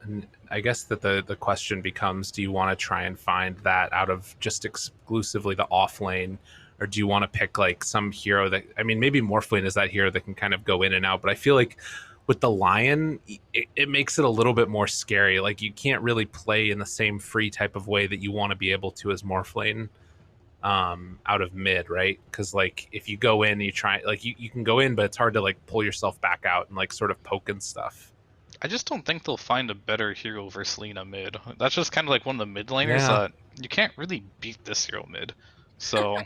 And I guess that the question becomes, do you want to try and find that out of just exclusively the off lane, or do you want to pick like some hero that, I mean, maybe Morphling is that hero that can kind of go in and out, but I feel like with the Lion, it makes it a little bit more scary. Like you can't really play in the same free type of way that you want to be able to as Morphling out of mid, right? Because like if you go in, you try like you can go in, but it's hard to like pull yourself back out and like sort of poke and stuff. I just don't think they'll find a better hero versus Lina mid. That's just kind of like one of the mid laners Yeah. that you can't really beat this hero mid. So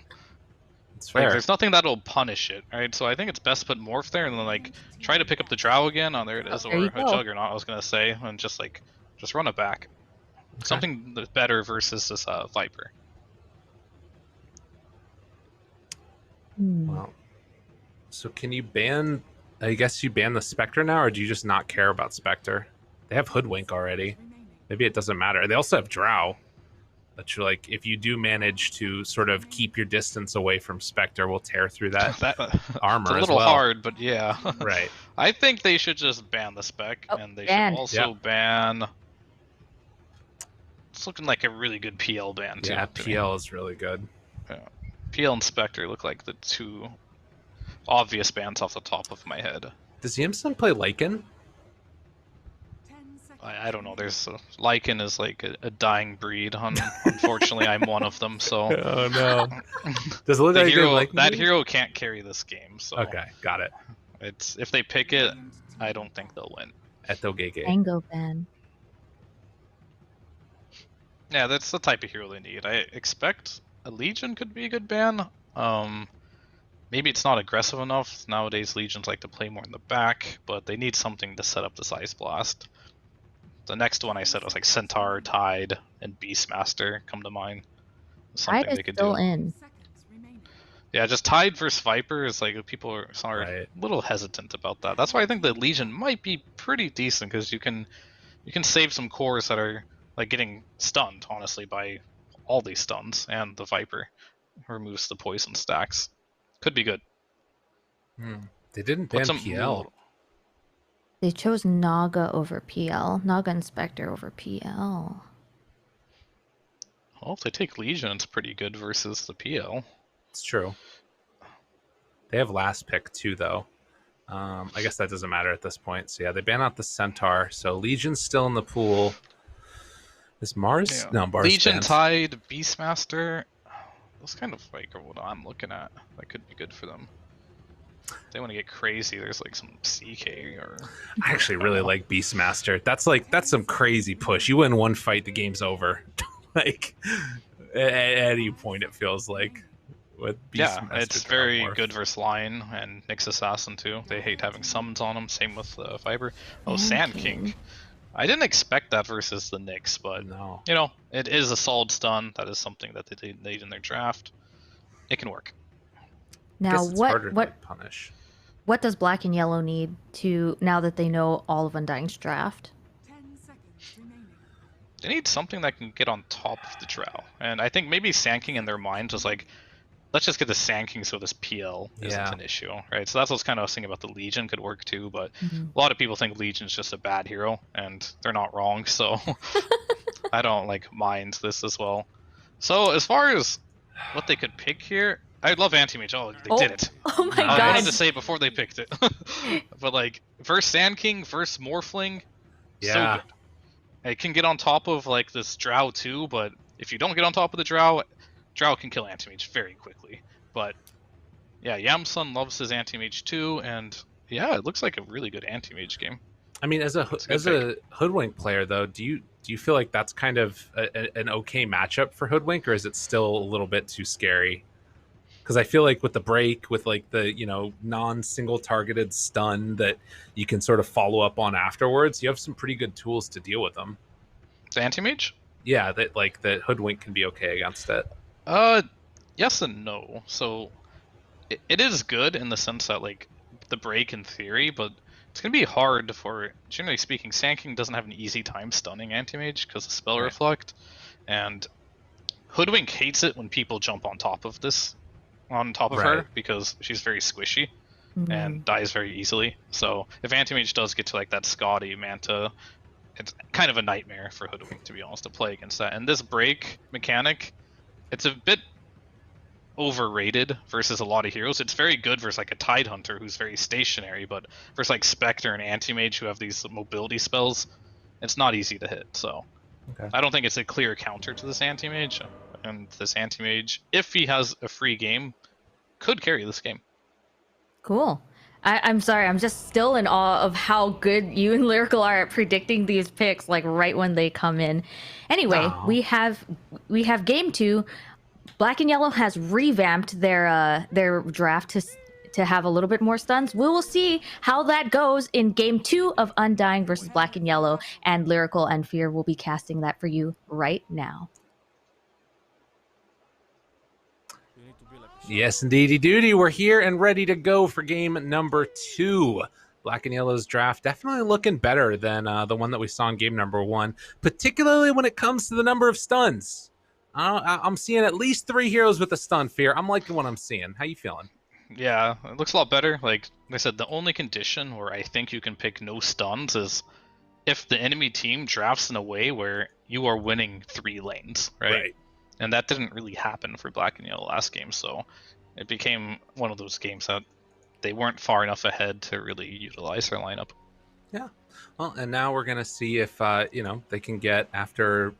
It's like fair. there's nothing that'll punish it, right? So I think it's best put Morph there and then like try to pick up the Drow again. Oh, there it is, there you or a go. Juggernaut. I was gonna say, and just run it back. Okay. Something that's better versus this Viper. Well, so can you ban? I guess you ban the Spectre now, or do you just not care about Spectre? They have Hoodwink already. Maybe it doesn't matter. They also have Drow. That you're like, if you do manage to sort of keep your distance away from Spectre, we'll tear through that armor. It's a as little well. hard, but yeah. Right. I think they should just ban the spec, and they should also ban. It's looking like a really good PL ban too. Yeah, PL is really good. Yeah. PL and Spectre look like the two obvious bans off the top of my head. Does Yamsun play Lycan? I don't know. There's Lycan is like a dying breed. Unfortunately, I'm one of them. So. Oh no. Does it look the like hero, that hero can't carry this game. So. Okay, got it. It's if they pick it, I don't think they'll win. Eto Gege. Tango ban. Yeah, that's the type of hero they need. I expect a Legion could be a good ban. Maybe it's not aggressive enough. Nowadays, Legions like to play more in the back, but they need something to set up this Ice Blast. The next one I said was like Centaur, Tide, and Beastmaster come to mind. Something Tide they could is still do. in. Yeah, just Tide versus Viper is like people are Right. a little hesitant about that. That's why I think the Legion might be pretty decent because you can save some cores that are like getting stunned, honestly, by all these stuns, and the Viper removes the poison stacks. Could be good. They didn't Put ban some PL. They chose Naga over PL. Naga and Spectre over PL. Well, if they take Legion, it's pretty good versus the PL. It's true. They have last pick too, though. I guess that doesn't matter at this point. So yeah, they ban out the Centaur. So Legion's still in the pool. Is Mars? Yeah. No, Mars Legion, banned. Tide, Beastmaster. That's kind of like what I'm looking at. That could be good for them. If they want to get crazy, there's like some CK or. I actually really like Beastmaster. That's some crazy push. You win one fight, the game's over. Like at any point, it feels like. With Yeah, Beastmaster it's very Morph. good versus Lion and Nyx Assassin too. They hate having summons on them. Same with Fiber. Oh, Sand King. I didn't expect that versus the Nyx, but No. you know, it is a solid stun. That is something that they need in their draft. It can work. Now, It's harder to like, punish. what does Black and Yellow need to, now that they know all of Undying's draft? They need something that can get on top of the Drow. And I think maybe Sand King in their mind was like, let's just get the Sand King so this PL isn't an issue, right? So that's what's kind of I was thinking about the Legion could work too, but a lot of people think Legion's just a bad hero, and they're not wrong, so I don't like mind this as well. So as far as what they could pick here, I'd love Anti-Mage. Oh, they did it. Oh my I god. wanted to say it before they picked it. But like, first Sand King, first Morphling, so good. It can get on top of like this Drow too, but if you don't get on top of the Drow can kill Anti-Mage very quickly. But yeah, Yamsun loves his Anti-Mage too, and yeah, it looks like a really good Anti-Mage game. I mean, as a Hoodwink player, though, do you feel like that's kind of an okay matchup for Hoodwink, or is it still a little bit too scary? Because I feel like with the break, with like the non-single targeted stun that you can sort of follow up on afterwards, you have some pretty good tools to deal with them. The Anti-Mage? Yeah, that Hoodwink can be okay against it. Yes and no. So it is good in the sense that like the break in theory, but it's gonna be hard for, generally speaking, Sand King doesn't have an easy time stunning Anti-Mage because of Spell Reflect, and Hoodwink hates it when people jump on top of her because she's very squishy and dies very easily. So if Anti-Mage does get to like that Scotty Manta it's kind of a nightmare for Hoodwink, to be honest, to play against that. And this break mechanic, it's a bit overrated versus a lot of heroes. It's very good versus like a Tide Hunter who's very stationary, but versus like Spectre and Anti-Mage who have these mobility spells, it's not easy to hit. So Okay. I don't think it's a clear counter to this Anti-Mage. And this Anti-Mage, if he has a free game, could carry this game. Cool. I'm sorry, I'm just still in awe of how good you and Lyrical are at predicting these picks, like right when they come in. Anyway, we have game 2. Black and Yellow has revamped their draft to have a little bit more stuns. We will see how that goes in game 2 of Undying versus Black and Yellow, and Lyrical and Fear will be casting that for you right now. Yes, indeedy duty. We're here and ready to go for game number 2. Black and Yellow's draft definitely looking better than the one that we saw in game number 1, particularly when it comes to the number of stuns. I'm seeing at least 3 heroes with a stun, Fear. I'm liking what I'm seeing. How you feeling? Yeah, it looks a lot better. Like I said, the only condition where I think you can pick no stuns is if the enemy team drafts in a way where you are winning 3 lanes, right? And that didn't really happen for Black and Yellow last game, so it became one of those games that they weren't far enough ahead to really utilize their lineup. Yeah. Well, and now we're going to see if, they can get, after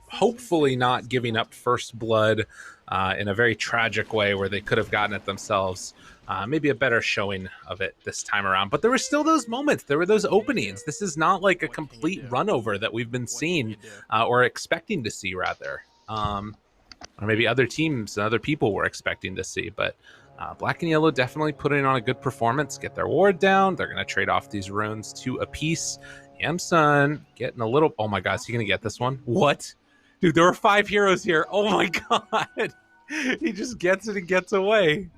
hopefully not giving up first blood in a very tragic way where they could have gotten it themselves, maybe a better showing of it this time around. But there were still those moments. There were those openings. This is not like a complete run over that we've been seeing or expecting to see, rather. Or maybe other teams and other people were expecting to see. But Black and Yellow definitely putting on a good performance, get their ward down. They're going to trade off these runes 2 apiece. Yamsun getting a little... Oh my god, is he going to get this one? What? Dude, there were 5 heroes here. Oh my god. He just gets it and gets away.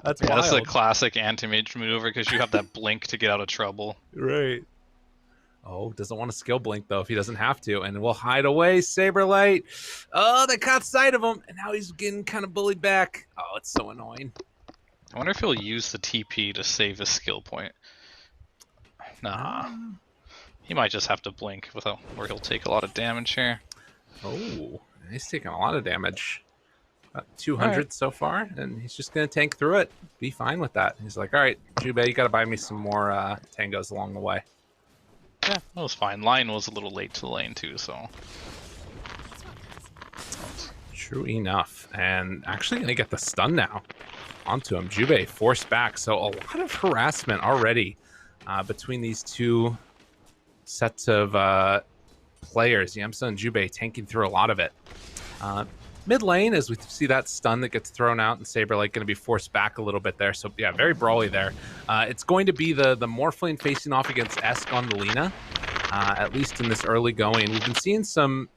That's wild. That's a classic anti-mage maneuver because you have that blink to get out of trouble. Right. Oh, doesn't want to skill blink, though, if he doesn't have to. And we'll hide away, Saberlight. Oh, they caught sight of him. And now he's getting kind of bullied back. Oh, it's so annoying. I wonder if he'll use the TP to save his skill point. Nah. He might just have to blink without, or he'll take a lot of damage here. Oh, he's taking a lot of damage. About 200 so far, and he's just going to tank through it. Be fine with that. He's like, all right, Jubei, you got to buy me some more tangos along the way. Yeah, that was fine. Lion was a little late to the lane too, so. True enough. And actually going to get the stun now onto him. Jubei forced back, so a lot of harassment already between these two sets of players. Yamsa and Jubei tanking through a lot of it. Mid lane, as we see that stun that gets thrown out, and Saberlight going to be forced back a little bit there. So yeah, very brawly there. It's going to be the Morphling facing off against Esk on the Lina, at least in this early going. We've been seeing some,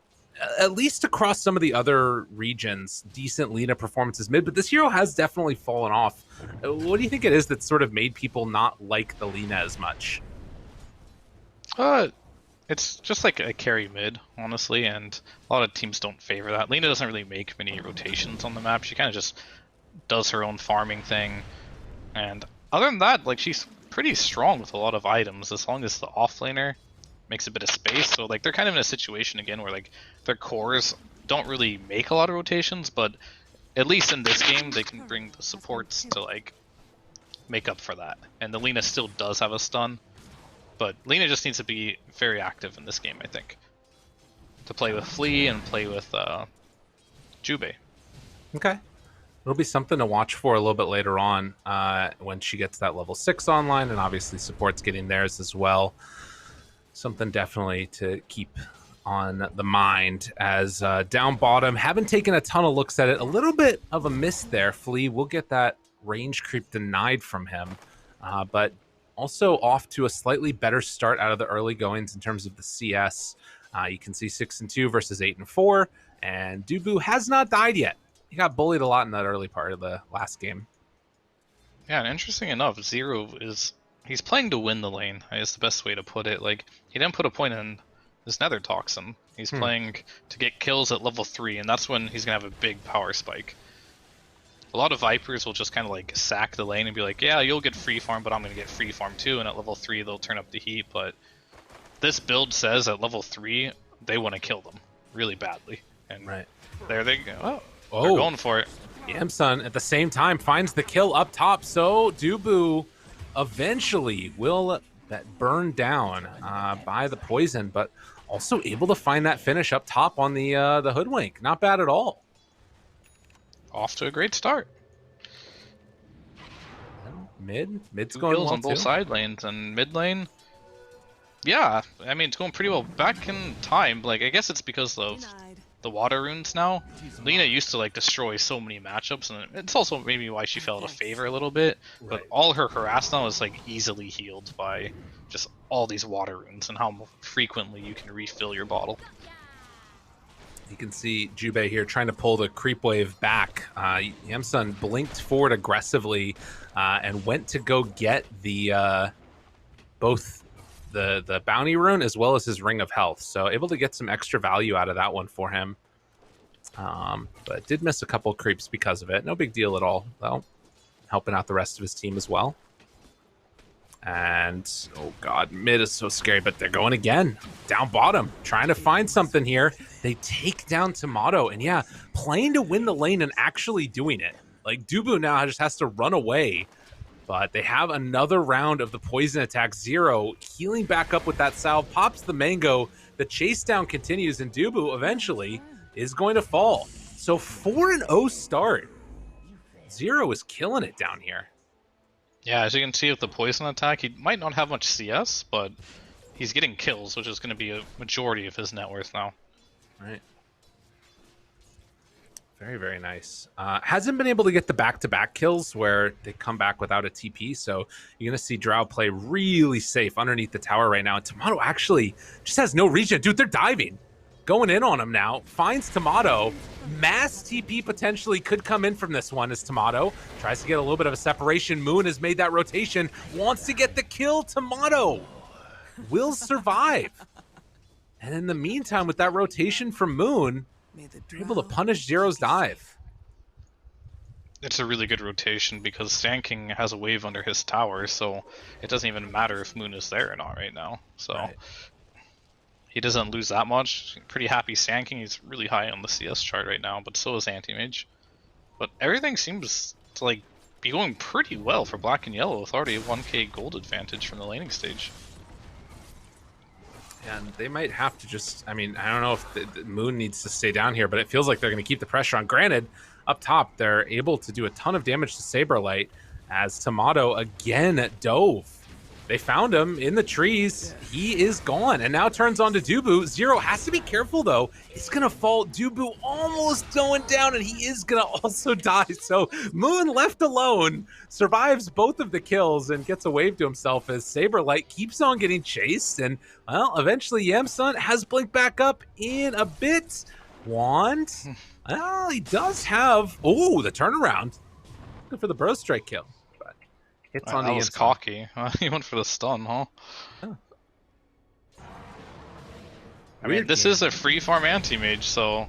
at least across some of the other regions, decent Lina performances mid, but this hero has definitely fallen off. What do you think it is that sort of made people not like the Lina as much? It's just like a carry mid, honestly, and a lot of teams don't favor that. Lina doesn't really make many rotations on the map. She kind of just does her own farming thing. And other than that, like, she's pretty strong with a lot of items as long as the offlaner makes a bit of space. So like they're kind of in a situation again where like their cores don't really make a lot of rotations, but at least in this game they can bring the supports to like make up for that. And the Lina still does have a stun. But Lina just needs to be very active in this game, I think, to play with Flea and play with Jubei. Okay. It'll be something to watch for a little bit later on when she gets that level 6 online, and obviously support's getting theirs as well. Something definitely to keep on the mind as down bottom. Haven't taken a ton of looks at it. A little bit of a miss there. Flea will get that range creep denied from him, but also off to a slightly better start out of the early goings in terms of the CS. You can see 6-2 versus 8-4, and Dubu has not died yet. He got bullied a lot in that early part of the last game. Yeah, and interesting enough, Zero he's playing to win the lane, is the best way to put it. Like, he didn't put a point in his Nether Toxin. He's playing to get kills at level 3, and that's when he's going to have a big power spike. A lot of Vipers will just kind of like sack the lane and be like, yeah, you'll get free farm, but I'm going to get free farm too, and at level 3 they'll turn up the heat, but this build says at level 3 they want to kill them really badly, and there they go. Oh, they're going for it. Yamsun at the same time finds the kill up top, so Dubu eventually will get burned down by the poison, but also able to find that finish up top on the Hoodwink. Not bad at all. Off to a great start. Mid's 2 going kills well on both too. side lanes, and mid lane, yeah, I mean, it's going pretty well. Back in time, like, I guess it's because of the water runes now. Lina used to, like, destroy so many matchups, and it's also maybe why she fell out of favor a little bit, but all her harass now is, like, easily healed by just all these water runes and how frequently you can refill your bottle. You can see Jubei here trying to pull the creep wave back. Yamsun blinked forward aggressively and went to go get the both the bounty rune as well as his ring of health. So able to get some extra value out of that one for him. But did miss a couple creeps because of it. No big deal at all, though. Helping out the rest of his team as well. And, oh god, mid is so scary, but they're going again. Down bottom, trying to find something here. They take down Tomato, and yeah, playing to win the lane and actually doing it. Like, Dubu now just has to run away, but they have another round of the poison attack. Zero healing back up with that salve, pops the mango. The chase down continues, and Dubu eventually is going to fall. So 4-0 start. Zero is killing it down here. Yeah, as you can see with the poison attack, he might not have much CS, but he's getting kills, which is going to be a majority of his net worth now. Right. Very, very nice. Hasn't been able to get the back-to-back kills where they come back without a TP, so you're going to see Drow play really safe underneath the tower right now. And Tomato actually just has no regen. Dude, they're diving. Going in on him now. Finds Tomato. Mass TP potentially could come in from this one as Tomato tries to get a little bit of a separation. Moon has made that rotation. Wants to get the kill. Tomato will survive. And in the meantime, with that rotation from Moon, they're able to punish Zero's dive. It's a really good rotation because Sand has a wave under his tower, so it doesn't even matter if Moon is there or not right now. So he doesn't lose that much. Pretty happy Sand He's really high on the CS chart right now, but so is Anti-Mage. But everything seems to like be going pretty well for Black and Yellow with already a 1k gold advantage from the laning stage. And they might have to just, I mean, I don't know if the Moon needs to stay down here, but it feels like they're going to keep the pressure on. Granted, up top, they're able to do a ton of damage to Saberlight as Tomato again dove. They found him in the trees. He is gone and now turns on to Dubu. Zero has to be careful, though. It's going to fall. Dubu almost going down, and he is going to also die. So Moon left alone survives both of the kills and gets a wave to himself as Saberlight keeps on getting chased. And, well, eventually Yamsun has blinked back up in a bit. Wand. Well, he does have... Oh, the turnaround. Good for the Bro Strike kill. Hits on that the was inside. cocky. He went for the stun, huh? I mean, this is a free farm anti-mage, so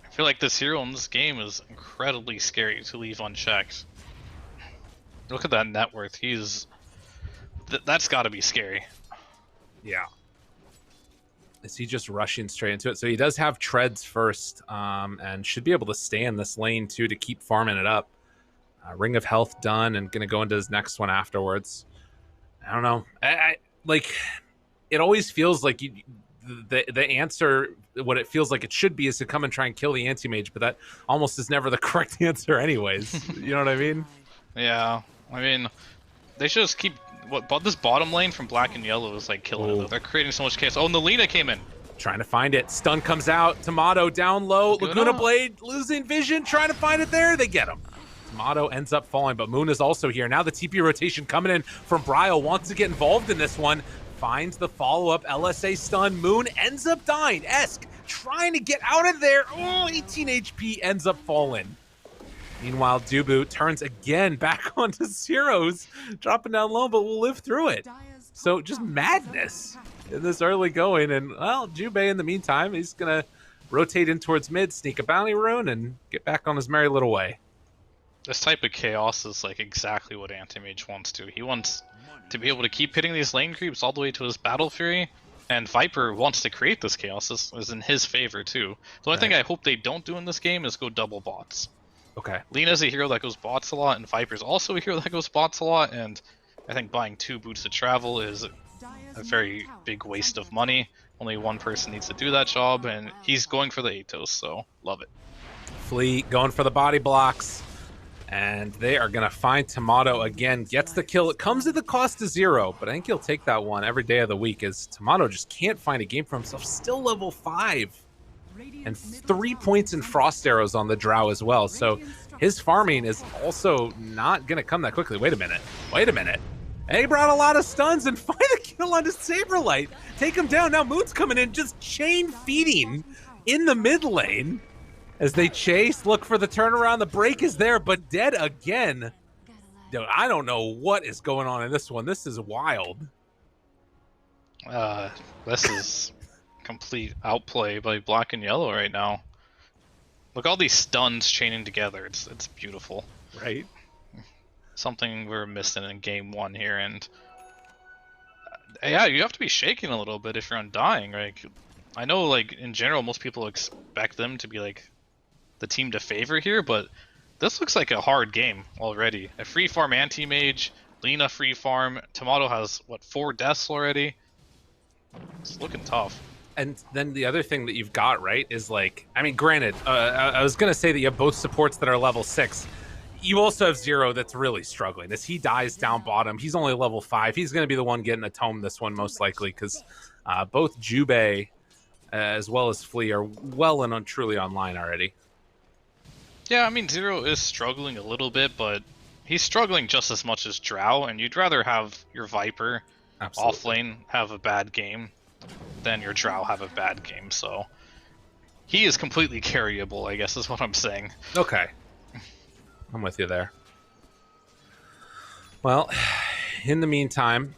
I feel like this hero in this game is incredibly scary to leave unchecked. Look at that net worth. He's... that's gotta be scary. Yeah. Is he just rushing straight into it? So he does have treads first, and should be able to stay in this lane, too, to keep farming it up. Ring of Health done, and gonna go into his next one afterwards. I don't know. I like. It always feels like the answer, what it feels like it should be, is to come and try and kill the anti-mage, but that almost is never the correct answer, anyways. You know what I mean? Yeah. I mean, they should just keep. But this bottom lane from Black and Yellow is like killing it, though. They're creating so much chaos. Oh, and the Lina came in. Trying to find it. Stun comes out. Tomato down low. Laguna Blade losing vision. Trying to find it there. They get him. Tomato ends up falling, but Moon is also here. Now the TP rotation coming in from Bryle. Wants to get involved in this one. Finds the follow-up LSA stun. Moon ends up dying. Esk trying to get out of there. Oh, 18 HP ends up falling. Meanwhile, Dubu turns again back onto Zeros. Dropping down low, but we'll live through it. So just madness in this early going. And, well, Jubei in the meantime, he's going to rotate in towards mid, sneak a bounty rune, and get back on his merry little way. This type of chaos is like exactly what Anti-Mage wants to. He wants to be able to keep hitting these lane creeps all the way to his Battle Fury, And Viper wants to create this chaos. This is in his favor too. The only thing I hope they don't do in this game is go double bots. Okay. Lina's a hero that goes bots a lot, and Viper's also a hero that goes bots a lot, and I think buying 2 boots to travel is a very big waste of money. Only one person needs to do that job, and he's going for the Atos, so love it. Fleet going for the body blocks, and they are going to find Tomato again. Gets the kill. It comes at the cost of 0, but I think he'll take that one every day of the week, as Tomato just can't find a game for himself. Still level 5. And 3 points in Frost Arrows on the Drow as well, so his farming is also not going to come that quickly. Wait a minute. And he brought a lot of stuns and find a kill on his Saberlight. Take him down. Now Moon's coming in, just chain feeding in the mid lane. As they chase, look for the turnaround. The break is there, but dead again. Dude, I don't know what is going on in this one. This is wild. This is complete outplay by black and yellow right now. Look, all these stuns chaining together. It's beautiful. Right? Something we're missing in game 1 here, and yeah, you have to be shaking a little bit if you're Undying. Like, I know, like, in general, most people expect them to be like the team to favor here, but this looks like a hard game already. A free farm anti-mage, Lina free farm, Tomato has what, 4 deaths already? It's looking tough. And then the other thing that you've got, right, is like, I mean, granted, I was gonna say that you have both supports that are level 6. You also have Zero that's really struggling. As he dies down bottom, he's only level 5. He's going to be the one getting a tome this one, most likely, because both Jubei as well as Flea are well and truly online already. Yeah, I mean, Zero is struggling a little bit, but he's struggling just as much as Drow, and you'd rather have your Viper offlane have a bad game than your Drow have a bad game, so he is completely carryable, I guess is what I'm saying. Okay. I'm with you there. Well, in the meantime,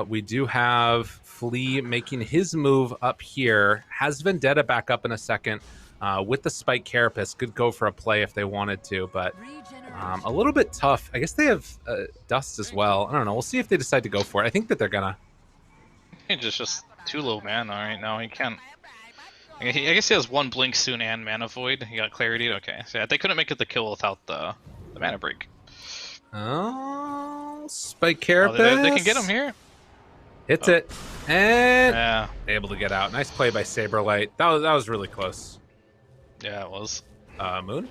we do have Flea making his move up here. Has Vendetta back up in a second with the Spike Carapace. Could go for a play if they wanted to, but a little bit tough. I guess they have Dust as well. I don't know. We'll see if they decide to go for it. I think that they're gonna. He's just too low mana right now. He can't. I guess he has 1 Blink soon and Mana Void. He got Clarity. Okay, so yeah, they couldn't make it the kill without the Mana Break. Oh, Spike Carapace. Oh, they can get him here. Hits it, and able to get out. Nice play by Saberlight. That was really close. Yeah, it was. Moon.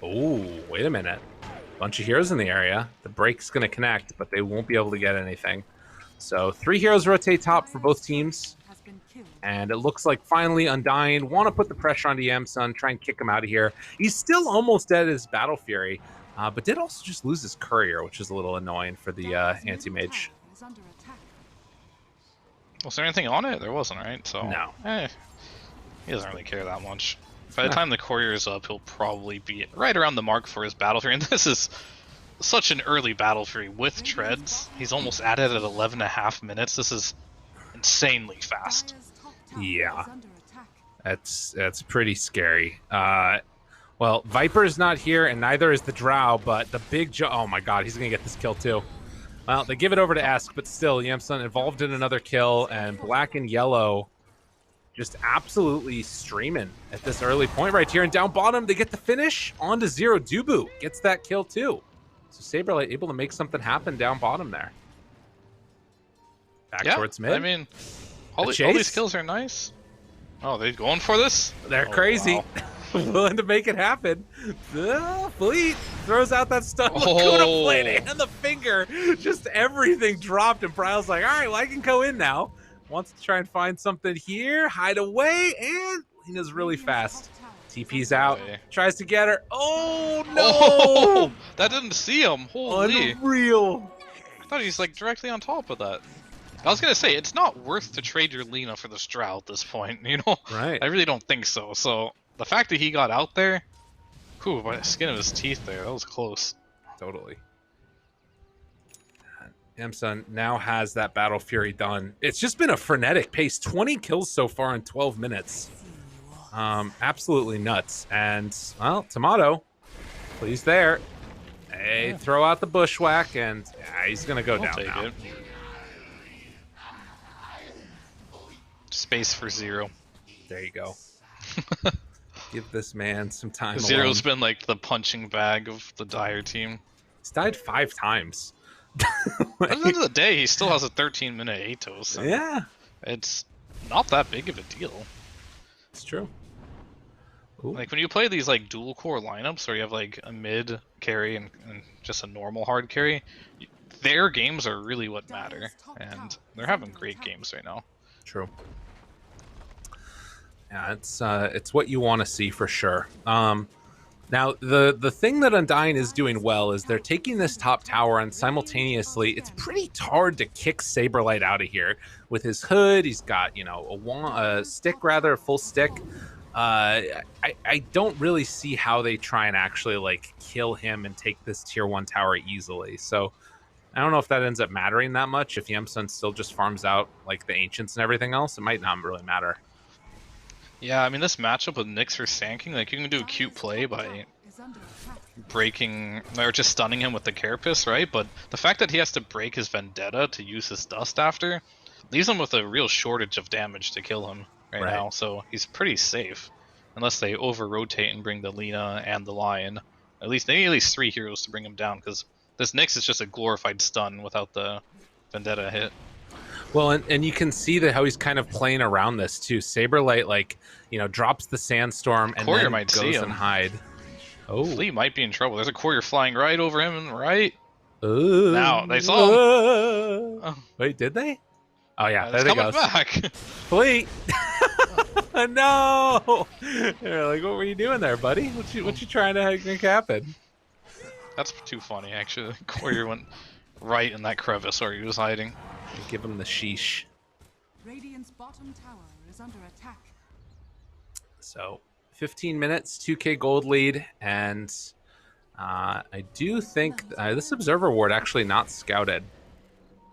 Oh, wait a minute. Bunch of heroes in the area. The break's going to connect, but they won't be able to get anything. So 3 heroes rotate top for both teams. And it looks like finally Undying want to put the pressure on Yamsun, try and kick him out of here. He's still almost dead as Battle Fury, but did also just lose his courier, which is a little annoying for the anti-mage. Was there anything on it? There wasn't, right? So no. He doesn't really care that much. By the time the courier is up, he'll probably be right around the mark for his Battle Fury. And this is such an early Battle Fury with treads. He's almost at it at 11.5 minutes. This is insanely fast. Yeah, that's pretty scary. Well, Viper's not here, and neither is the Drow, but the big oh my god, he's gonna get this kill too. Well, they give it over to Esk, but still, Yamsun involved in another kill, and black and yellow just absolutely streaming at this early point right here. And down bottom, they get the finish onto Zero. Dubu gets that kill too. So Saberlight able to make something happen down bottom there. Back towards mid. I mean, all these kills are nice. Oh, they're going for this? They're crazy. Wow. Willing to make it happen. Fleet throws out that stun. Lacuna Blade and the finger. Just everything dropped, and Pryle's like, all right, well, I can go in now. Wants to try and find something here. Hide away, and Lina's really fast. TP's out. Tries to get her. Oh, no! Oh, that didn't see him. Holy. Unreal. I thought he's, like, directly on top of that. I was gonna say, it's not worth to trade your Lina for this Drow at this point, you know? Right. I really don't think so. So, the fact that he got out there, whew, by the skin of his teeth there, that was close. Totally. Yamsun now has that Battle Fury done. It's just been a frenetic pace. 20 kills so far in 12 minutes. Absolutely nuts. And, well, Tomato, please there. Hey, throw out the bushwhack, and he's going to go down now. Space for Zero. There you go. Give this man some time. Zero's been like the punching bag of the Dire team. He's died 5 times. At the end of the day, he still has a 13-minute Atos. Yeah. It's not that big of a deal. It's true. Ooh. Like when you play these like dual core lineups where you have like a mid carry and just a normal hard carry, their games are really what matter, and they're having great games right now. True. Yeah, it's what you want to see for sure. Now the thing that Undying is doing well is they're taking this top tower, and simultaneously it's pretty hard to kick Saberlight out of here with his hood. He's got, you know, a stick, rather a full stick. I don't really see how they try and actually like kill him and take this tier 1 tower easily. So I don't know if that ends up mattering that much. If Yamsun still just farms out like the ancients and everything else, it might not really matter. Yeah, I mean, this matchup with Nyx for Sanking, like, you can do a cute play by breaking, or just stunning him with the Carapace, right? But the fact that he has to break his Vendetta to use his Dust after leaves him with a real shortage of damage to kill him right now, so he's pretty safe. Unless they over-rotate and bring the Lina and the Lion. They need at least 3 heroes to bring him down, because this Nyx is just a glorified stun without the Vendetta hit. Well, and you can see that how he's kind of playing around this too. Saberlight, like, you know, drops the sandstorm and then might goes and hide. Oh, Flea might be in trouble. There's a courier flying right over him, right? Now they saw him. Wait, did they? Oh yeah, there they goes. Back. Flea. No. They're like, what were you doing there, buddy? What you trying to make happen? That's too funny, actually. The courier went right in that crevice where he was hiding. Give him the sheesh. Radiant's bottom tower is under attack. So 15 minutes, 2k gold lead, and I do think this observer ward actually not scouted.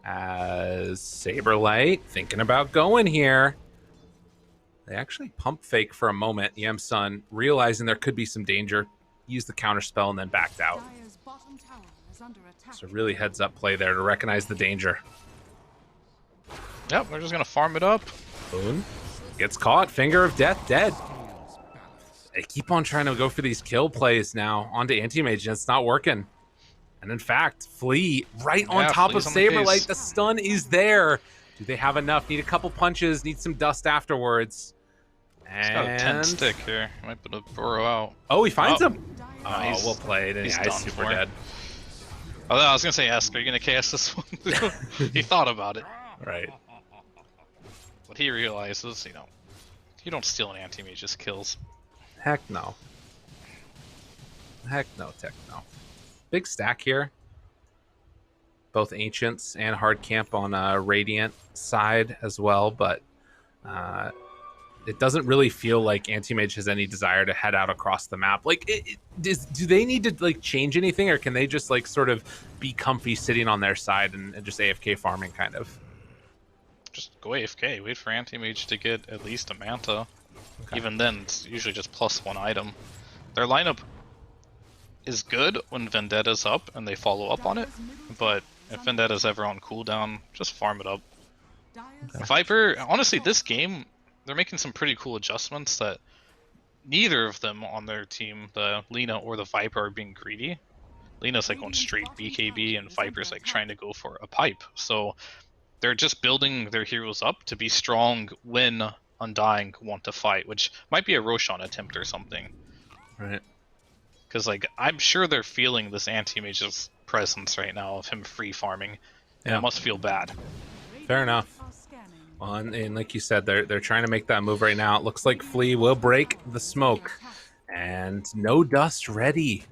As Saberlight thinking about going here. They actually pump fake for a moment. Yamsun, realizing there could be some danger, used the counter spell and then backed out. So really heads up play there to recognize the danger. Yep, we're just gonna farm it up. Boone gets caught. Finger of Death dead. They keep on trying to go for these kill plays now onto Anti-Mage, and it's not working. And in fact, Flea right on top of Saberlight. The stun is there. Do they have enough? Need a couple punches. Need some dust afterwards. And he's got a 10 stick here. Might be able to burrow out. Oh, he finds him. Oh, well played. And he's super dead. Oh, I was gonna say, Ask, are you gonna cast this one? He thought about it. Right. But he realizes, you know, you don't steal an anti-mage's kills. Heck no. Heck no, tech no. Big stack here. Both Ancients and Hard Camp on Radiant side as well, but it doesn't really feel like Anti-Mage has any desire to head out across the map. Like, do they need to like change anything, or can they just like sort of be comfy sitting on their side and just AFK farming kind of? Just go AFK, wait for Anti-Mage to get at least a Manta. Okay. Even then, it's usually just +1 item. Their lineup is good when Vendetta's up and they follow up on it, but if Vendetta's ever on cooldown, just farm it up. Okay. Viper, honestly, this game, they're making some pretty cool adjustments that neither of them on their team, the Lina or the Viper, are being greedy. Lina's like going straight BKB and Viper's like trying to go for a pipe. So they're just building their heroes up to be strong when Undying want to fight, which might be a Roshan attempt or something. Right. Because like I'm sure they're feeling this anti-mage's presence right now of him free farming. And it must feel bad. Fair enough. Well, and like you said, they're trying to make that move right now. It looks like Flea will break the smoke. And no dust ready.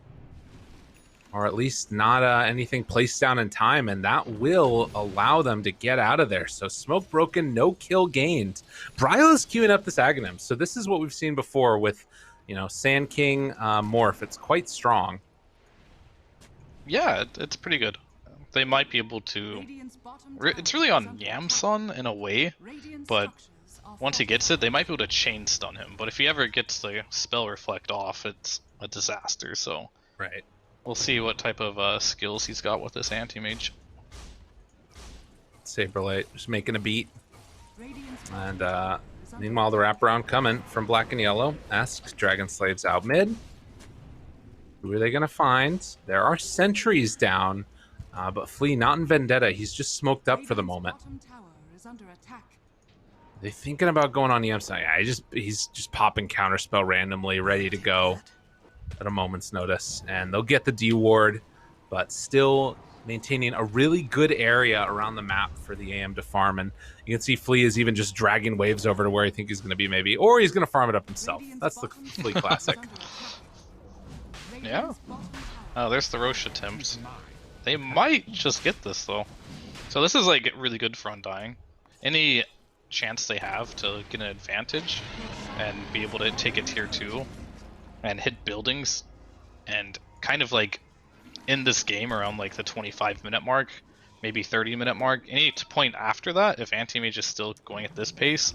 Or at least not anything placed down in time, and that will allow them to get out of there. So smoke broken, no kill gained. Bryle is queuing up this Aghanim. So this is what we've seen before with, you know, Sand King Morph. It's quite strong. Yeah, it's pretty good. They might be able to... It's really on Yamsun in a way, but once he gets it, they might be able to chain stun him. But if he ever gets the spell reflect off, it's a disaster, so... Right. We'll see what type of skills he's got with this anti-mage. Saberlight just making a beat. And meanwhile, the wraparound coming from black and yellow. Asks Dragon Slaves out mid. Who are they going to find? There are sentries down, but Flea not in Vendetta. He's just smoked up for the moment. They thinking about going on EM side? Yeah, he's just popping counterspell randomly, ready to go at a moment's notice, and they'll get the D ward, but still maintaining a really good area around the map for the AM to farm. And you can see Flea is even just dragging waves over to where I think he's going to be, maybe, or he's going to farm it up himself. That's the Flea classic. Yeah. Oh, there's the Roche attempts. They might just get this though. So this is like really good for Undying. Any chance they have to get an advantage and be able to take a tier 2 and hit buildings and kind of like in this game around like the 25-minute mark, maybe 30-minute mark, any point after that, if Anti-Mage is still going at this pace,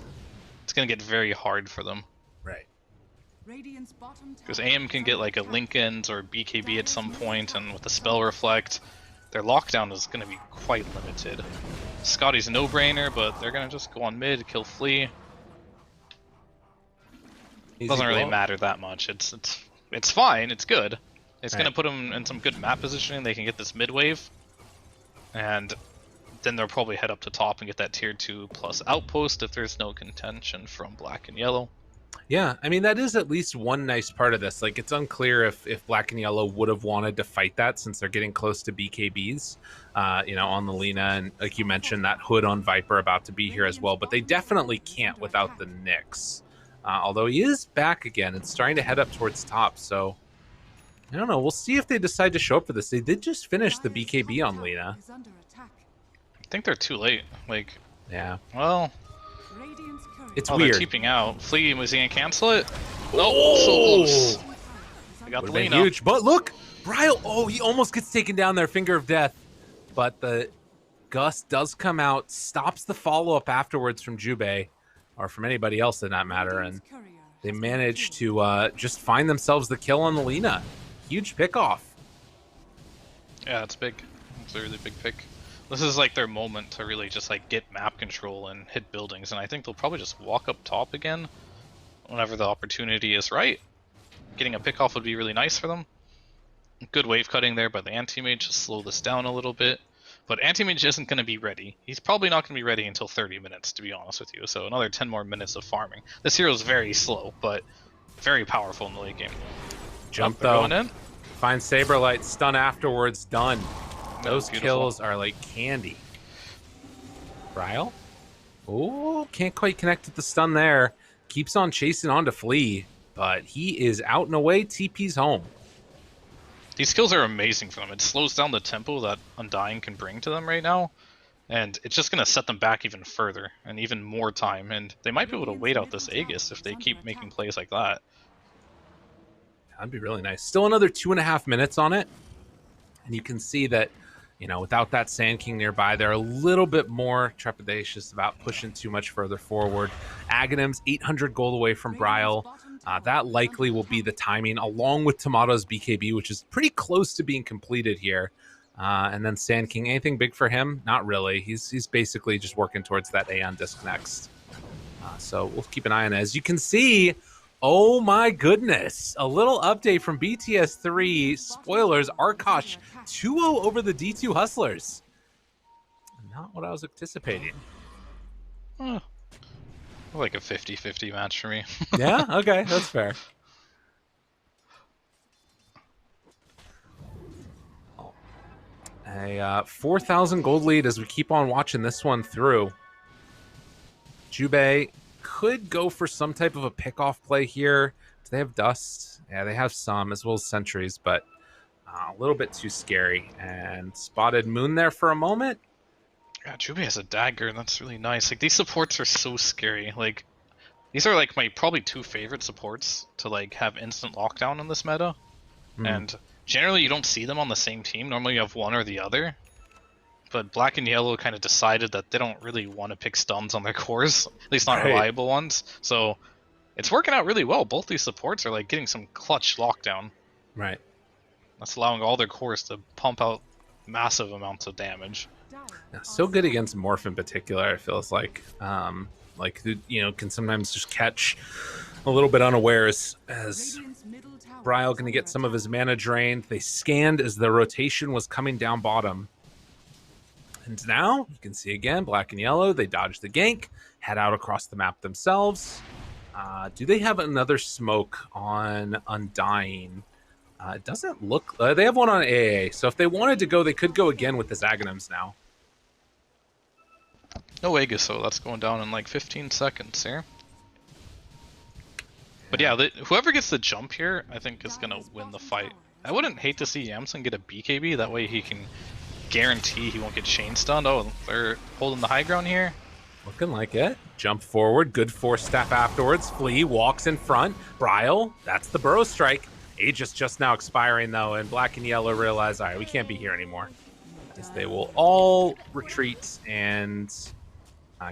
it's going to get very hard for them. Right. Because AM can get like a Linken's or BKB at some point, and with the Spell Reflect, their lockdown is going to be quite limited. Scotty's no-brainer, but they're going to just go on mid, kill Flea. It doesn't really matter that much. It's fine, it's good. It's going to put them in some good map positioning. They can get this mid wave, and then they'll probably head up to top and get that tier 2 plus outpost if there's no contention from black and yellow. Yeah, I mean, that is at least one nice part of this. Like, it's unclear if black and yellow would have wanted to fight that since they're getting close to BKBs, on the Lina. And like you mentioned, that Hood on Viper about to be here as well. But they definitely can't without the Nyx. Although he is back again and starting to head up towards top. So, I don't know. We'll see if they decide to show up for this. They did just finish the BKB on Lina. I think they're too late. Like, yeah. Well... It's weird. They're keeping out. Flea, was he gonna cancel it? Oh, so close. They got the Lina. Huge. But look, Bryle. Oh, he almost gets taken down there. Finger of death. But the Gust does come out, stops the follow-up afterwards from Jubei, or from anybody else in that matter, and they manage to just find themselves the kill on the Lina. Huge pick-off. Yeah, it's big. It's a really big pick. This is like their moment to really just like get map control and hit buildings, and I think they'll probably just walk up top again whenever the opportunity is right. Getting a pick off would be really nice for them. Good wave cutting there by the Anti-Mage to slow this down a little bit. But Anti-Mage isn't going to be ready. He's probably not going to be ready until 30 minutes, to be honest with you. So another 10 more minutes of farming. This hero is very slow, but very powerful in the late game. Jump though. Going in. Find Saberlight, stun afterwards, done. Those kills are like candy. Bryle? Oh, can't quite connect with the stun there. Keeps on chasing on to Flea, but he is out and away. TP's home. These skills are amazing for them. It slows down the tempo that Undying can bring to them right now, and it's just going to set them back even further and even more time, and they might be able to wait out this Aegis if they keep making plays like that. That'd be really nice. Still another 2.5 minutes on it, and you can see that, you know, without that Sand King nearby, they're a little bit more trepidatious about pushing too much further forward. Aghanim's 800 gold away from Bryle. That likely will be the timing, along with Tomato's BKB, which is pretty close to being completed here. And then Sand King, anything big for him? Not really. He's basically just working towards that Aeon disc next. So we'll keep an eye on it. As you can see, oh my goodness, a little update from BTS3. Spoilers, Arkosh 2-0 over the D2 Hustlers. Not what I was anticipating. Like a 50-50 match for me. Yeah, okay, that's fair. A 4,000 gold lead as we keep on watching this one through. Jubei could go for some type of a pick-off play here. Do they have dust? Yeah, they have some, as well as sentries, but a little bit too scary. And spotted Moon there for a moment. Yeah, Jubei has a dagger, and that's really nice. Like, these supports are so scary. Like, these are like my probably 2 favorite supports to like have instant lockdown in this meta. And generally you don't see them on the same team. Normally you have one or the other. But black and yellow kind of decided that they don't really want to pick stuns on their cores, at least not reliable ones. So it's working out really well. Both these supports are like getting some clutch lockdown. Right. That's allowing all their cores to pump out massive amounts of damage. So good against Morph in particular, it feels like. Can sometimes just catch a little bit unawares as Bryle going to get some of his mana drained. They scanned as the rotation was coming down bottom. And now, you can see again, black and yellow, they dodge the gank, head out across the map themselves. Do they have another smoke on Undying? It doesn't look... they have one on AA, so if they wanted to go, they could go again with the Zaghanums now. No Aegis, so that's going down in like 15 seconds here. But yeah, whoever gets the jump here, I think is going to win the fight. I wouldn't hate to see Yamsun get a BKB, that way he can guarantee he won't get chain stunned. Oh, they're holding the high ground here. Looking like it. Jump forward, good force step afterwards. Flea walks in front. Bryle, that's the burrow strike. Aegis just now expiring though, and black and yellow realize, all right, we can't be here anymore. As they will all retreat and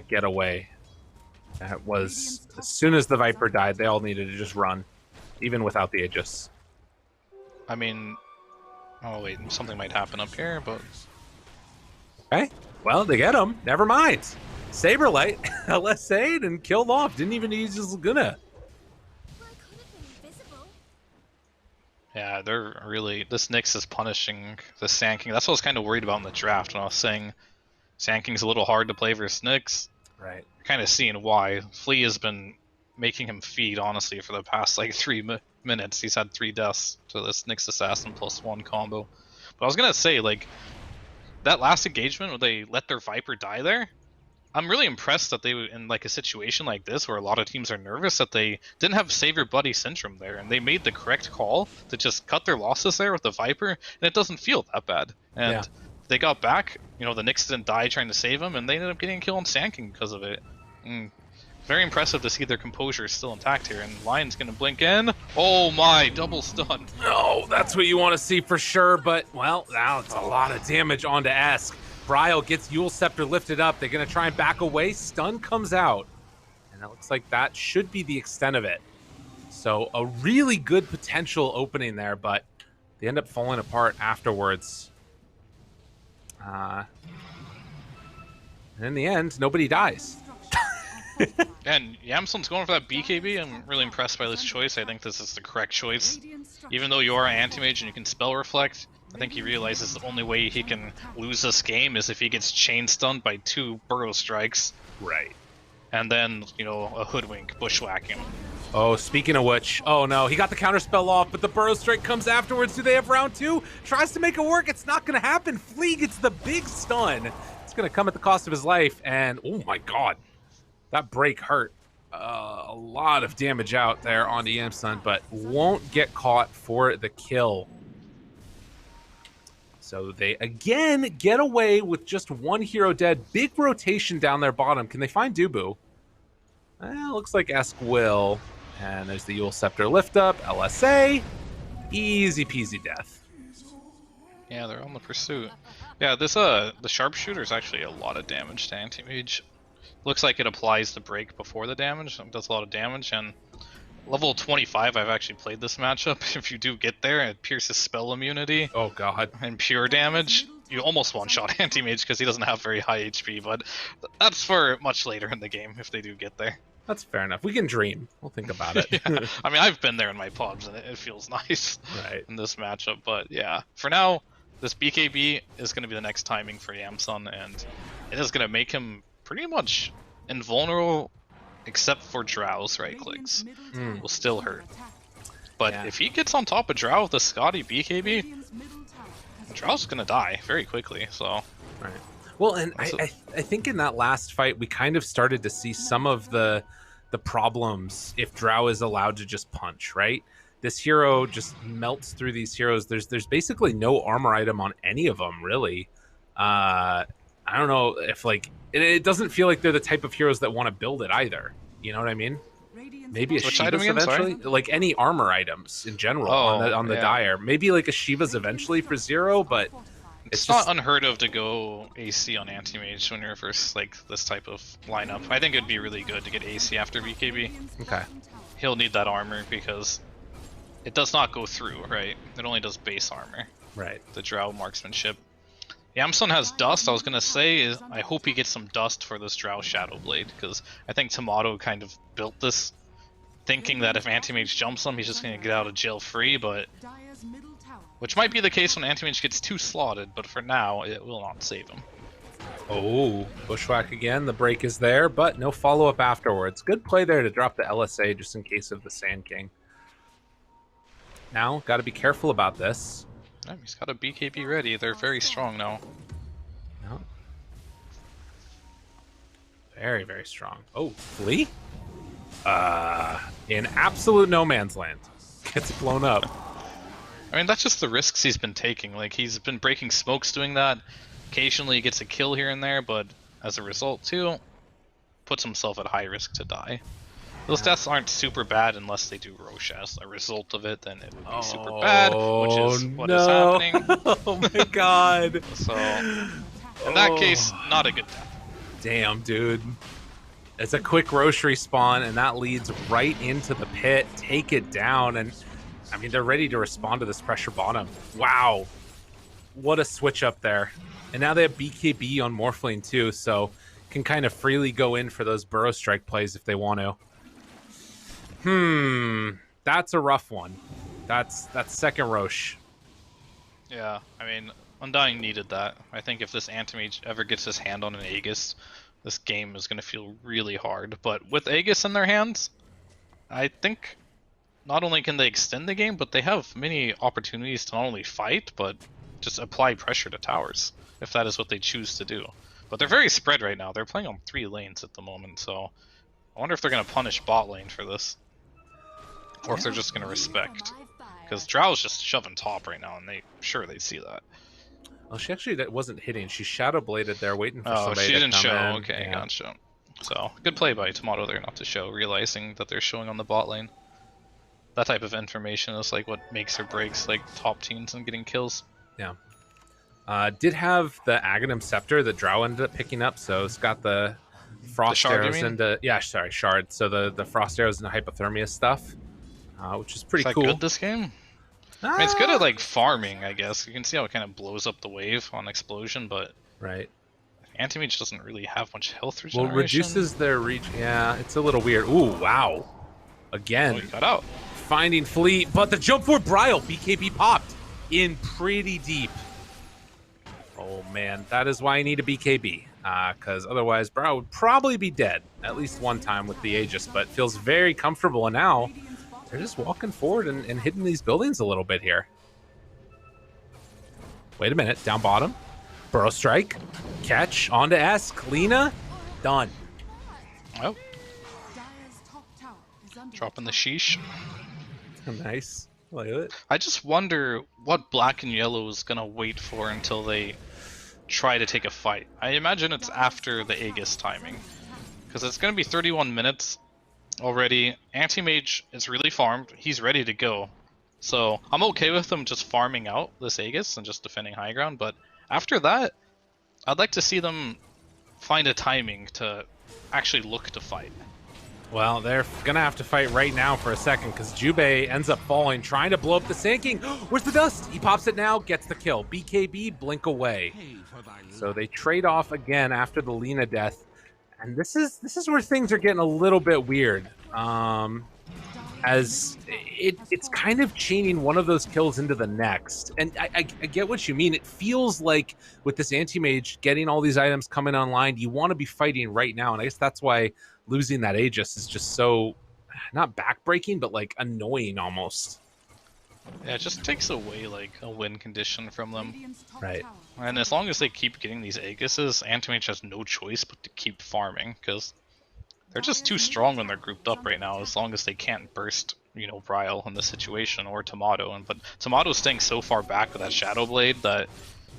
get away. That was, as soon as the Viper died, they all needed to just run, even without the Aegis. I mean, oh wait, something might happen up here, but... Okay, well, they get him. Never mind. Saberlight, LSA'd and killed off. Didn't even use his Laguna. Yeah, they're really... This Nyx is punishing the Sand King. That's what I was kind of worried about in the draft when I was saying Sand King's a little hard to play versus Nyx. Right. Kind of seeing why. Flea has been making him feed, honestly, for the past like 3 minutes. He's had 3 deaths to this Nyx Assassin +1 combo. But I was going to say, like, that last engagement where they let their Viper die there, I'm really impressed that they, in like a situation like this where a lot of teams are nervous, that they didn't have Save Your Buddy syndrome there, and they made the correct call to just cut their losses there with the Viper, and it doesn't feel that bad. And they got back, you know, the Nyx didn't die trying to save him, and they ended up getting a kill on Sand King because of it. Very impressive to see their composure is still intact here, and Lion's gonna blink in. Oh my, double stun. No, that's what you want to see for sure, but, well, now it's a lot of damage onto Esk. Bryle gets Eul Scepter lifted up. They're going to try and back away. Stun comes out. And it looks like that should be the extent of it. So a really good potential opening there, but they end up falling apart afterwards. And in the end, nobody dies. And Yamsun's going for that BKB. I'm really impressed by this choice. I think this is the correct choice. Even though you are an anti-mage and you can spell reflect, I think he realizes the only way he can lose this game is if he gets chain stunned by 2 burrow strikes. Right. And then, you know, a hoodwink, bushwhack him. Oh, speaking of which, oh no, he got the counterspell off, but the burrow strike comes afterwards. Do they have round 2? Tries to make it work. It's not going to happen. Flea gets the big stun. It's going to come at the cost of his life. And oh my god, that break hurt. A lot of damage out there on the Yamsun, but won't get caught for the kill. So they, again, get away with just 1 hero dead. Big rotation down their bottom. Can they find Dubu? Looks like Esk will. And there's the Eul Scepter lift up. LSA. Easy peasy death. Yeah, they're on the pursuit. Yeah, this the sharpshooter is actually a lot of damage to anti-mage. Looks like it applies the break before the damage. It does a lot of damage, and level 25, I've actually played this matchup. If you do get there, it pierces spell immunity. Oh god. And pure damage. You almost one-shot anti-mage because he doesn't have very high HP, but that's for much later in the game if they do get there. That's fair enough. We can dream. We'll think about it. Yeah. I mean, I've been there in my pubs, and it feels nice in this matchup. But yeah, for now, this BKB is going to be the next timing for Yamsun, and it is going to make him pretty much invulnerable, except for Drow's right clicks. Will still hurt. But if he gets on top of Drow with a Scotty BKB, Drow's gonna die very quickly, so... Right. Well, and I think in that last fight, we kind of started to see some of the problems if Drow is allowed to just punch, right? This hero just melts through these heroes. There's basically no armor item on any of them, really. I don't know if, like... It doesn't feel like they're the type of heroes that want to build it either. You know what I mean? Maybe a Shiva's eventually, like any armor items in general on the Dire. Maybe like a Shiva's eventually for 0, but it's not unheard of to go AC on anti-mage when you're first like this type of lineup. I think it'd be really good to get AC after BKB. Okay. He'll need that armor because it does not go through, right? It only does base armor. Right. The Drow marksmanship. Yamsun has dust. I was gonna say is I hope he gets some dust for this Drow Shadow Blade, because I think Tomato kind of built this thinking that if Anti-Mage jumps him, he's just gonna get out of jail free, but which might be the case when Anti-Mage gets too slotted, but for now it will not save him. Oh, Bushwhack again. The break is there, but no follow-up afterwards. Good play there to drop the LSA just in case of the Sand King. Now, got to be careful about this. Yeah, he's got a BKB ready. They're very strong now. No. Very, very strong. Oh, Flea? In absolute no man's land. Gets blown up. I mean, that's just the risks he's been taking. Like, he's been breaking smokes doing that. Occasionally he gets a kill here and there, but as a result, too, puts himself at high risk to die. Those deaths aren't super bad unless they do Rosh as a result of it, then it would be super bad, which is what is happening. Oh my god. So, in that case, not a good death. Damn, dude. It's a quick Rosh respawn, and that leads right into the pit. Take it down, and I mean, they're ready to respond to this pressure bottom. Wow. What a switch up there. And now they have BKB on Morphling too, so can kind of freely go in for those Burrow Strike plays if they want to. That's a rough one. That's second Rosh. Yeah, I mean, Undying needed that. I think if this Anti-Mage ever gets his hand on an Aegis, this game is going to feel really hard. But with Aegis in their hands, I think not only can they extend the game, but they have many opportunities to not only fight, but just apply pressure to towers, if that is what they choose to do. But they're very spread right now. They're playing on 3 lanes at the moment, so I wonder if they're going to punish bot lane for this. Or if they're just going to respect. Because Drow's just shoving top right now, and they see that. Well, she actually wasn't hitting. She shadow bladed there, waiting for somebody to come in. Oh, she didn't show. Okay, yeah. Gotcha. So, good play by Tomato there not to show, realizing that they're showing on the bot lane. That type of information is like what makes or breaks like top teams and getting kills. Yeah. Did have the Aghanim Scepter that Drow ended up picking up, so it's got the frost shard, arrows and shard. So the frost arrows and the hypothermia stuff, which is pretty cool. Good this game? I mean, it's good at like farming, I guess. You can see how it kind of blows up the wave on explosion, but right. Anti-Mage doesn't really have much health regeneration. Well, reduces their reach. Yeah, it's a little weird. Ooh, wow. Again, he got out. Finding Fleet, but the jump for Brile, BKB popped in pretty deep. Oh man, that is why I need a BKB, because otherwise Brile would probably be dead at least one time with the Aegis, but feels very comfortable, and now they're just walking forward and hitting these buildings a little bit here. Wait a minute, down bottom. Burrow Strike, catch, onto Esk, Lina, done. Oh. Dropping the sheesh. Nice. Look at it. I just wonder what black and yellow is going to wait for until they try to take a fight. I imagine it's after the Aegis timing, because it's going to be 31 minutes already. Anti-Mage is really farmed. He's ready to go. So I'm okay with them just farming out this Aegis and just defending high ground, but after that, I'd like to see them find a timing to actually look to fight. Well, they're going to have to fight right now for a second, because Jubei ends up falling, trying to blow up the Sand King. Where's the dust? He pops it now, gets the kill. BKB, blink away. So they trade off again after the Lina death. And this is where things are getting a little bit weird. As it's kind of chaining one of those kills into the next. And I get what you mean. It feels like with this Anti-Mage getting all these items coming online, you want to be fighting right now. And I guess that's why losing that Aegis is just so, not backbreaking, but like annoying almost. Yeah, it just takes away like a win condition from them. Right. And as long as they keep getting these Aegises, Anti-Mage has no choice but to keep farming, because they're just too strong when they're grouped up right now, as long as they can't burst, you know, Brile in this situation, or Tomato. But Tomato's staying so far back with that Shadow Blade that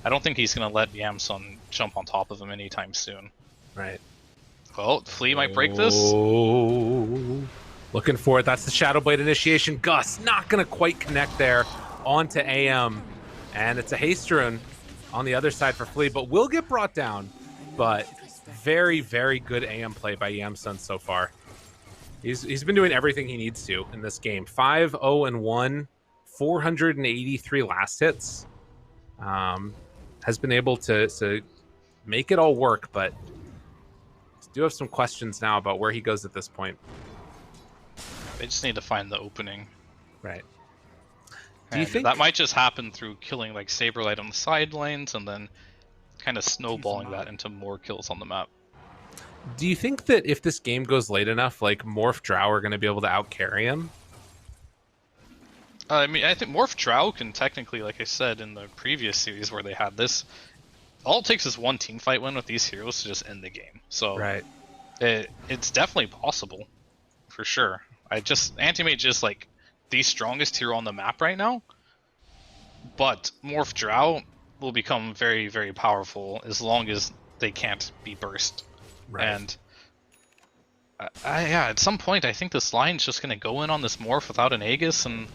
I don't think he's going to let Yamsun jump on top of him anytime soon. Right. Well, Flea might break this. Oh, looking for it. That's the Shadow Blade initiation. Gus not going to quite connect there onto AM. And it's a haste rune on the other side for Flea, but will get brought down. But very, very good AM play by Yamsun so far. He's been doing everything he needs to in this game. 5-0-1, 483 last hits. has been able to make it all work, but do have some questions now about where he goes at this point. They just need to find the opening. Right. Do you think that might just happen through killing like Saberlight on the side lanes and then kind of snowballing that into more kills on the map? Do you think that if this game goes late enough, like Morph Drow are going to be able to outcarry him? I mean, I think Morph Drow can technically, like I said in the previous series where they had this, all it takes is one team fight win with these heroes to just end the game. So right. It's definitely possible, for sure. Anti-Mage is like the strongest hero on the map right now, but Morph Drow will become very, very powerful as long as they can't be burst. Right. And yeah, at some point I think this line's just going to go in on this Morph without an Aegis and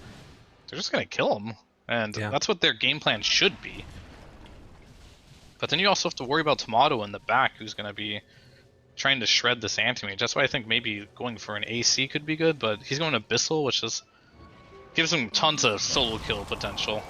they're just going to kill him. And that's what their game plan should be. But then you also have to worry about Tomato in the back, who's going to be trying to shred this Anti-Mage. That's why I think maybe going for an AC could be good, but he's going Abyssal, which gives him tons of solo kill potential.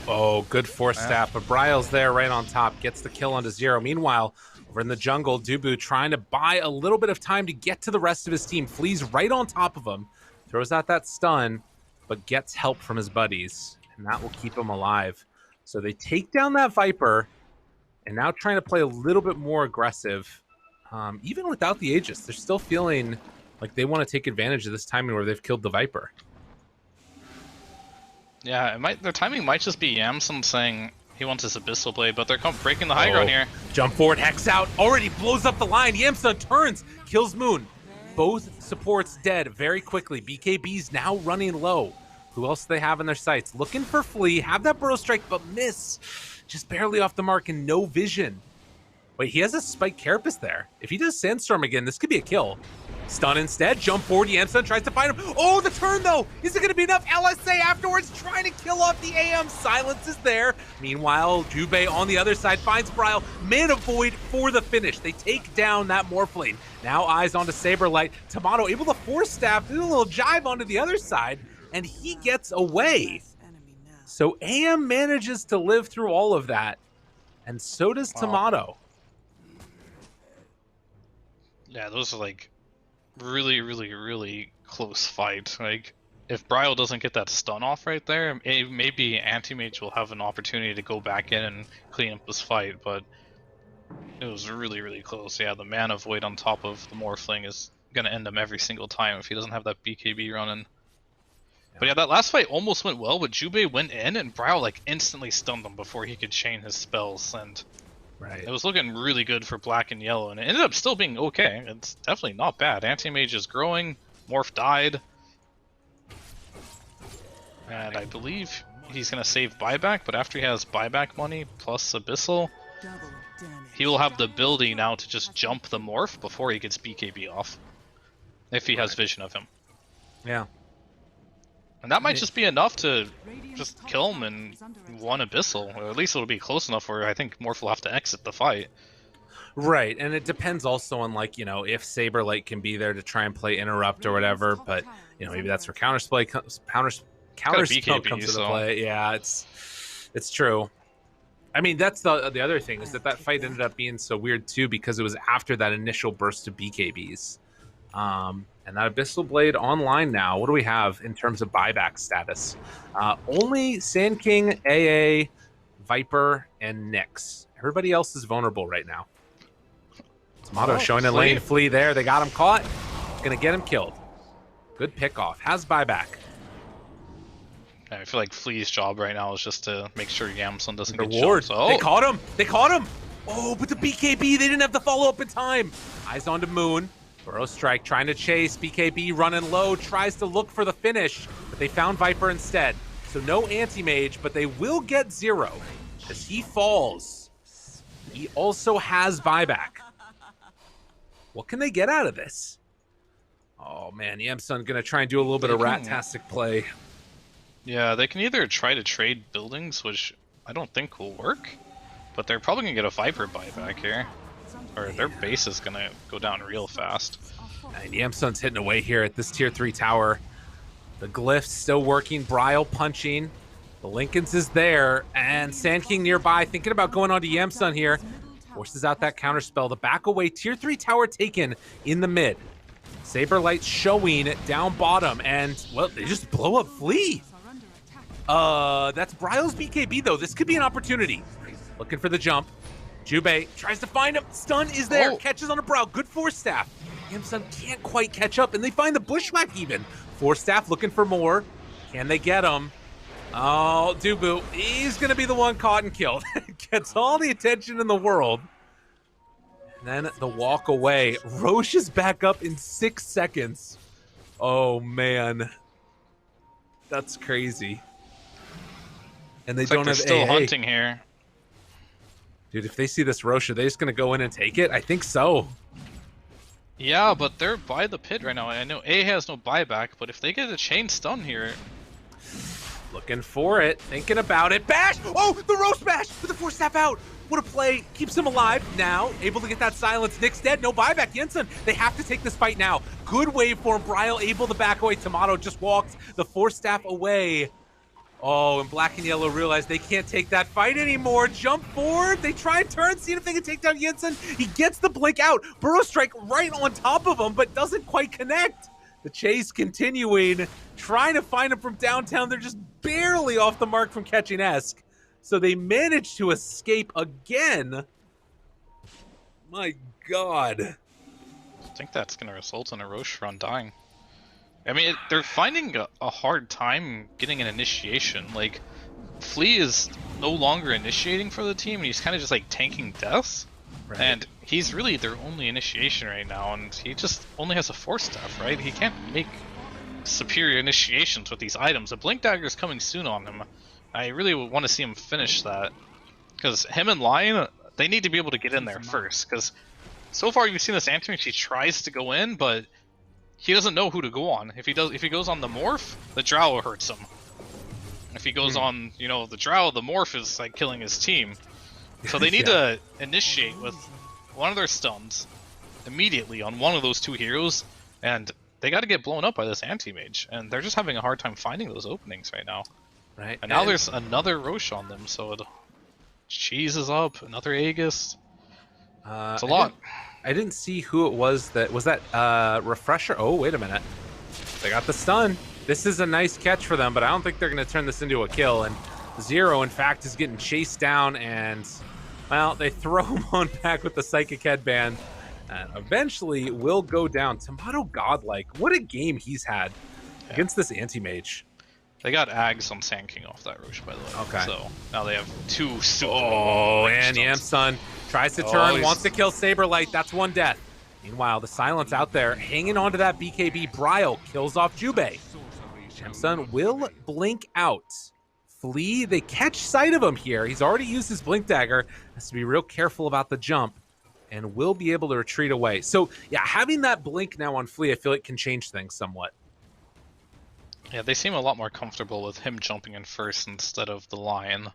Oh, good force staff, but Bryle's there right on top, gets the kill onto 0. Meanwhile, over in the jungle, Dubu trying to buy a little bit of time to get to the rest of his team, flees right on top of him, throws out that stun, but gets help from his buddies, and that will keep him alive. So they take down that Viper, and now trying to play a little bit more aggressive. Even without the Aegis, they're still feeling like they want to take advantage of this timing where they've killed the Viper. Yeah, their timing might just be Yamson saying he wants his Abyssal Blade, but they're breaking the high ground here. Jump forward, Hex out, already blows up the line. Yamson turns, kills Moon. Both supports dead very quickly. BKB's now running low. Who else do they have in their sights? Looking for Flea, have that Burrow Strike, but miss. Just barely off the mark and no vision. Wait, he has a Spike Carapace there. If he does Sandstorm again, this could be a kill. Stun instead, jump forward, Yamson tries to find him. Oh, the turn though! Is it gonna be enough? LSA afterwards trying to kill off the AM. Silence is there. Meanwhile, Jubei on the other side finds Bryle. Mana Void for the finish. They take down that Morphling. Now eyes onto Saberlight. Tomato able to force staff, do a little jive onto the other side, and he gets away. So AM manages to live through all of that, and so does Tomato. Yeah, those are like really, really, really close fight. Like, if Bryle doesn't get that stun off right there, maybe Anti-Mage will have an opportunity to go back in and clean up this fight, but it was really, really close. Yeah, the Mana Void on top of the Morphling is going to end him every single time if he doesn't have that BKB running. Yeah. But yeah, that last fight almost went well, but Jubei went in and Bryle like instantly stunned him before he could chain his spells, and it was looking really good for black and yellow, and it ended up still being okay. It's definitely not bad. Anti-Mage is growing, Morph died, and I believe he's going to save buyback, but after he has buyback money plus Abyssal, he will have the ability now to just jump the Morph before he gets BKB off, if he has vision of him. Yeah. And that might just be enough to just kill him in one Abyssal, or at least it'll be close enough where I think Morph will have to exit the fight. Right, and it depends also on, like, if Saberlight can be there to try and play Interrupt or whatever, but, maybe that's where Counterspell comes into play. Yeah, it's true. I mean, that's the other thing, is that fight ended up being so weird, too, because it was after that initial burst of BKBs. And that Abyssal Blade online now. What do we have in terms of buyback status? Only Sand King, AA, Viper, and Nyx. Everybody else is vulnerable right now. Tomato showing a lane. Flea there. They got him caught. Gonna get him killed. Good pick off. Has buyback. I feel like Flea's job right now is just to make sure Yamson doesn't get jumped. Oh. They caught him. They caught him. Oh, but the BKB, they didn't have the follow up in time. Eyes onto Moon. Burrow Strike trying to chase. BKB running low. Tries to look for the finish, but they found Viper instead. So no Anti-Mage, but they will get 0 as he falls. He also has buyback. What can they get out of this? Oh man, Yamson gonna try and do a little bit of rat-tastic play. Yeah, they can either try to trade buildings, which I don't think will work, but they're probably gonna get a Viper buyback here. Or their base is gonna go down real fast. And Yamson's hitting away here at this tier 3 tower. The glyph's still working. Bryle punching. The Lincoln's is there, and Sand King nearby, thinking about going on to Yamsun here. Forces out that counterspell. The back away, tier 3 tower taken in the mid. Saberlight showing down bottom, and, well, they just blow up Flea. That's Bryle's BKB, though. This could be an opportunity. Looking for the jump. Jubei tries to find him. Stun is there. Catches on a brow. Good force staff. Yamsun can't quite catch up, and they find the bushwhack even. Force staff looking for more. Can they get him? Oh, Dubu, he's going to be the one caught and killed. Gets all the attention in the world. And then the walk away. Roche is back up in 6 seconds. Oh, man. That's crazy. And they Looks don't like have they're still AA. hunting here. Dude, if they see this Roche, are they just going to go in and take it? I think so. Yeah, but they're by the pit right now. I know A has no buyback, but if they get a chain stun here... Looking for it, thinking about it. Bash! Oh, the roast bash with the force staff out. What a play. Keeps him alive. Now, able to get that silence. Nick's dead. No buyback. Jensen, they have to take this fight now. Good waveform. Bryle able to back away. Tomato just walks the force staff away. Oh, and black and yellow realize they can't take that fight anymore. Jump forward. They try and turn, see if they can take down Jensen. He gets the blink out. Burrow strike right on top of him, but doesn't quite connect. The chase continuing, trying to find him from downtown. They're just barely off the mark from catching Esk. So they manage to escape again. My God. I think that's going to result in a Roche for Undying. I mean, they're finding a hard time getting an initiation. Like, Flea is no longer initiating for the team, and he's kind of just like tanking deaths. Right. And he's really their only initiation right now, and he just only has a force staff, right? He can't make superior initiations with these items. A Blink Dagger is coming soon on him. I really want to see him finish that, because him and Lion, they need to be able to get in there first, because so far you've seen this Anthony, he tries to go in, but he doesn't know who to go on. If he goes on the Morph, the Drow hurts him. If he goes on, you know, the Drow, the Morph is like killing his team. So they need to initiate with one of their stuns immediately on one of those two heroes, and they got to get blown up by this anti-mage, and they're just having a hard time finding those openings right now. Right. And now there's another Roche on them, so it cheeses up, another Aegis. It's a lot. I didn't see who it was that Refresher. Oh, wait a minute. They got the stun. This is a nice catch for them, but I don't think they're going to turn this into a kill. And Zero, in fact, is getting chased down, and, well, they throw him on back with the Psychic Headband, and eventually will go down. Tomato Godlike, what a game he's had against this anti-mage. They got Ags on Sand King off that Roche, by the way. Okay. So now they have two super. Oh, and Yamsun tries to turn, wants to kill Saberlight. That's one death. Meanwhile, the silence out there, hanging on to that BKB. Bryle kills off Jubei. Yamsun will blink out. Flea, they catch sight of him here. He's already used his Blink Dagger. Has to be real careful about the jump, and will be able to retreat away. So, yeah, having that blink now on Flea, I feel it can change things somewhat. Yeah, they seem a lot more comfortable with him jumping in first instead of the Lion.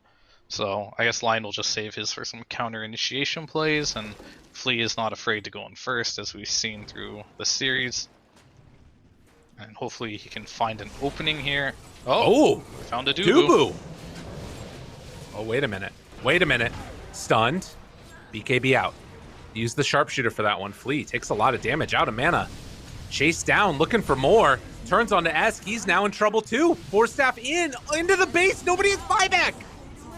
So I guess Lion will just save his for some counter initiation plays, and Flea is not afraid to go in first, as we've seen through the series. And hopefully he can find an opening here. Oh! Found a Dubu. Oh, wait a minute. Wait a minute. Stunned. BKB out. Use the sharpshooter for that one. Flea takes a lot of damage, out of mana. Chase down, looking for more. Turns on to Esk. He's now in trouble too. Force staff into the base. Nobody has buyback.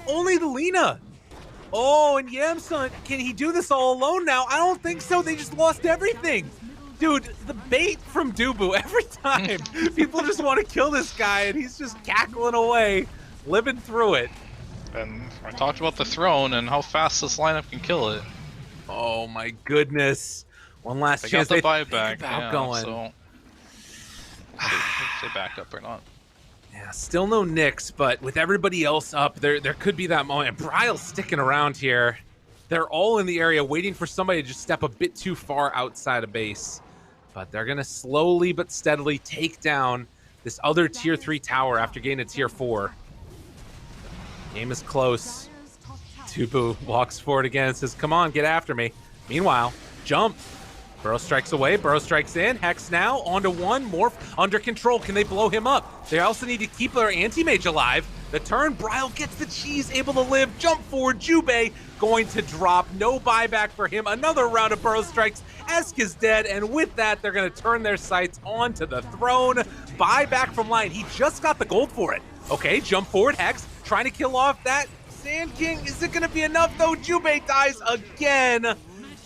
Only the Lina. Oh, and Yamsun, can he do this all alone now? I don't think so. They just lost everything. Dude, the bait from Dubu every time. People just want to kill this guy, and he's just cackling away, living through it. And I talked about the throne and how fast this lineup can kill it. Oh my goodness. One last they chance. Got the buyback. Yeah, going. So if they back up or not. Yeah, still no Nyx, but with everybody else up, there could be that moment. Bryle's sticking around here. They're all in the area waiting for somebody to just step a bit too far outside of base. But they're going to slowly but steadily take down this other tier 3 tower after gaining a tier 4. Game is close. Tubu walks forward again and says, come on, get after me. Meanwhile, jump. Burrow strikes away, Burrow strikes in, Hex now, onto one, Morph under control, can they blow him up? They also need to keep their anti-mage alive. The turn, Bryle gets the cheese, able to live, jump forward, Jubei going to drop, no buyback for him, another round of Burrow strikes, Esk is dead, and with that, they're gonna turn their sights onto the throne. Buyback from Lion, he just got the gold for it. Okay, jump forward, Hex, trying to kill off that Sand King, is it gonna be enough though? Jubei dies again.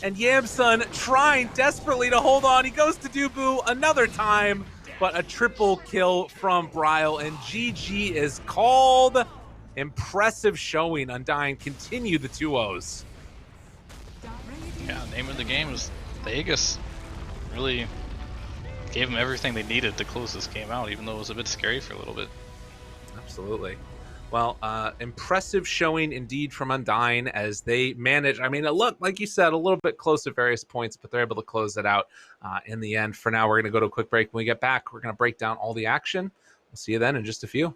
And Yamsun trying desperately to hold on. He goes to Dubu another time, but a triple kill from Bryle, and GG is called. Impressive showing. Undying continue the 2-0s. Yeah, name of the game is Vegas. Really gave them everything they needed to close this game out, even though it was a bit scary for a little bit. Absolutely. Well, impressive showing indeed from Undying as they manage. I mean, it looked, like you said, a little bit close at various points, but they're able to close it out in the end. For now, we're going to go to a quick break. When we get back, we're going to break down all the action. We'll see you then in just a few.